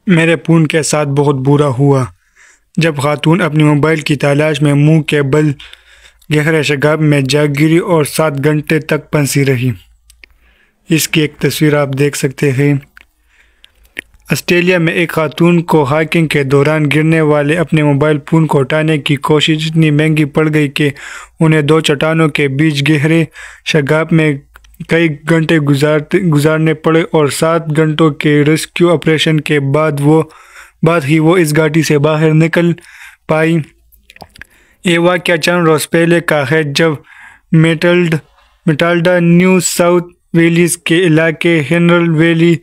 میرے پون کے ساتھ بہت برا ہوا جب خاتون اپنی موبائل کی تلاش میں منہ کے بل گہرے شگاف میں جا گری اور 7 گھنٹے تک پھنسی رہی۔ اس کی ایک تصویر آپ دیکھ سکتے ہیں۔ آسٹریلیا میں ایک خاتون کو ہائکنگ کے دوران گرنے والے اپنے موبائل فون کو اٹھانے کی کوشش اتنی مہنگی پڑ گئی کہ انہیں 2 چٹانوں کے بیچ گہرے شگاف میں کئی گھنٹے گزارنے پڑے اور 7 گھنٹوں کے ریسکیو آپریشن کے بعد ہی وہ اس گھاٹی سے باہر نکل پائی۔ یہ واقعہ چند روز پہلے کا ہے جب میٹالڈا نیو ساؤتھ ویلز کے علاقے ہنرل ویلی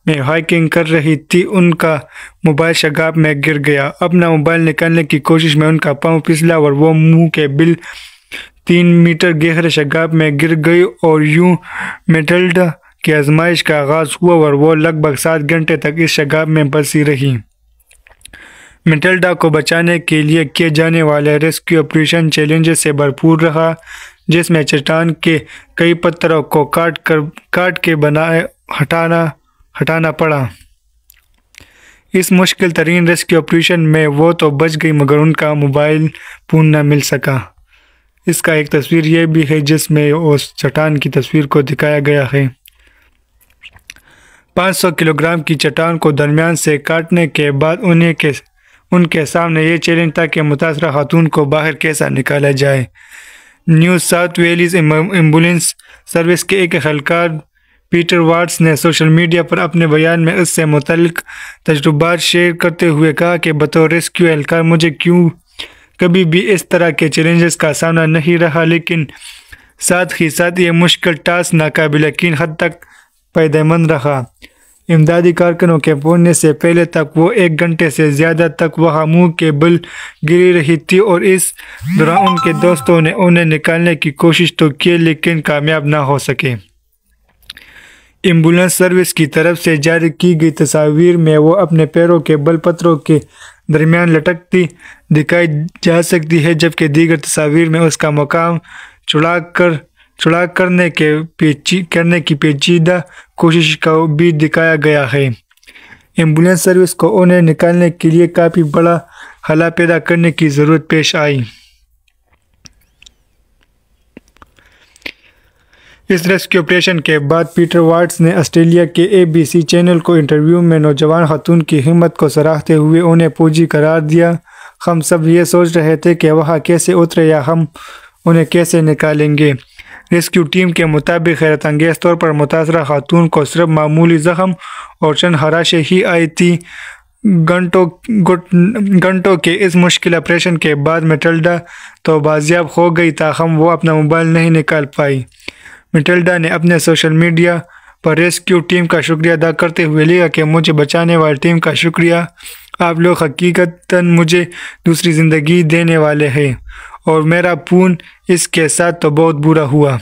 میں ہائکنگ کر رہی تھی۔ ان کا موبائل شگاف میں گر گیا۔ اپنا موبائل نکالنے کی کوشش میں ان کا پاؤں پھسلا اور وہ منہ کے بل 3 میٹر گہرے شگاف میں گر گئی اور یوں میٹالڈا کی آزمائش کا آغاز ہوا اور وہ لگ بھگ 7 گھنٹے تک اس شگاف میں پھنسی رہی۔ میٹالڈا کو بچانے کے لیے کیے جانے والا ریسکیو آپریشن چیلنجز سے بھرپور رہا، جس میں چٹان کے کئی پتھروں کو کاٹ کے ہٹانا پڑا۔ اس مشکل ترین ریسکیو آپریشن میں وہ تو بچ گئی مگر ان کا موبائل فون نہ مل سکا۔ اس کا ایک تصویر یہ بھی ہے جس میں اس چٹان کی تصویر کو دکھایا گیا ہے۔ 500 کلو گرام کی چٹان کو درمیان سے کاٹنے کے بعد ان کے سامنے یہ چیلنج تھا کہ متاثرہ خاتون کو باہر کیسے نکالا جائے۔ New South Wales ambulance service کے ایک اہلکار پیٹر واٹس نے سوشل میڈیا پر اپنے بیان میں اس سے متعلق تجربات شیئر کرتے ہوئے کہا کہ بطور ریسکیو اہلکار مجھے کبھی بھی اس طرح کے چیلنجز کا سامنا نہیں رہا، لیکن ساتھ ہی ساتھ یہ مشکل ٹاسک ناقابل یقین حد تک فائدہ مند رہا۔ امدادی کارکنوں کے پہنچنے سے پہلے تک وہ 1 گھنٹے سے زیادہ تک وہاں منہ کے بل گری رہی تھی اور اس دوران ان کے دوستوں نے انہیں نکالنے کی کوشش تو کی لیکن کامیاب نہ ہو سکے۔ ایمبولینس سروس کی طرف سے جاری کی گئی تصاویر میں وہ اپنے پیروں کے بل پتھروں کے درمیان لٹکتی دکھائی جا سکتی ہے، جبکہ دیگر تصاویر میں اس کا مقام چڑھا کرنے کی پیچیدہ کوشش کو بھی دکھایا گیا ہے۔ ایمبولینس سروس کو انہیں نکالنے کے لیے کافی بڑا خلا پیدا کرنے کی ضرورت پیش آئی۔ اس ریسکیو آپریشن کے بعد پیٹر واٹس نے آسٹریلیا کے ABC چینل کو انٹرویو میں نوجوان خاتون کی ہمت کو سراہتے ہوئے انہیں فوجی قرار دیا۔ ہم سب یہ سوچ رہے تھے کہ وہاں کیسے اترے یا ہم انہیں کیسے نکالیں گے۔ ریسکیو ٹیم کے مطابق حیرت انگیز طور پر متاثرہ خاتون کو صرف معمولی زخم اور چند خراشیں ہی آئی تھیں۔ گھنٹوں کے اس مشکل آپریشن کے بعد میٹالڈا تو بازیاب ہو گئی، تاہم وہ اپنا موبائل نہیں نکال پائی۔ میٹالڈا نے اپنے سوشل میڈیا پر ریسکیو ٹیم کا شکریہ ادا کرتے ہوئے لکھا کہ مجھے بچانے والی ٹیم کا شکریہ، آپ لوگ حقیقتاً مجھے دوسری زندگی دینے والے ہیں اور میرا فون اس کے ساتھ تو بہت برا ہوا۔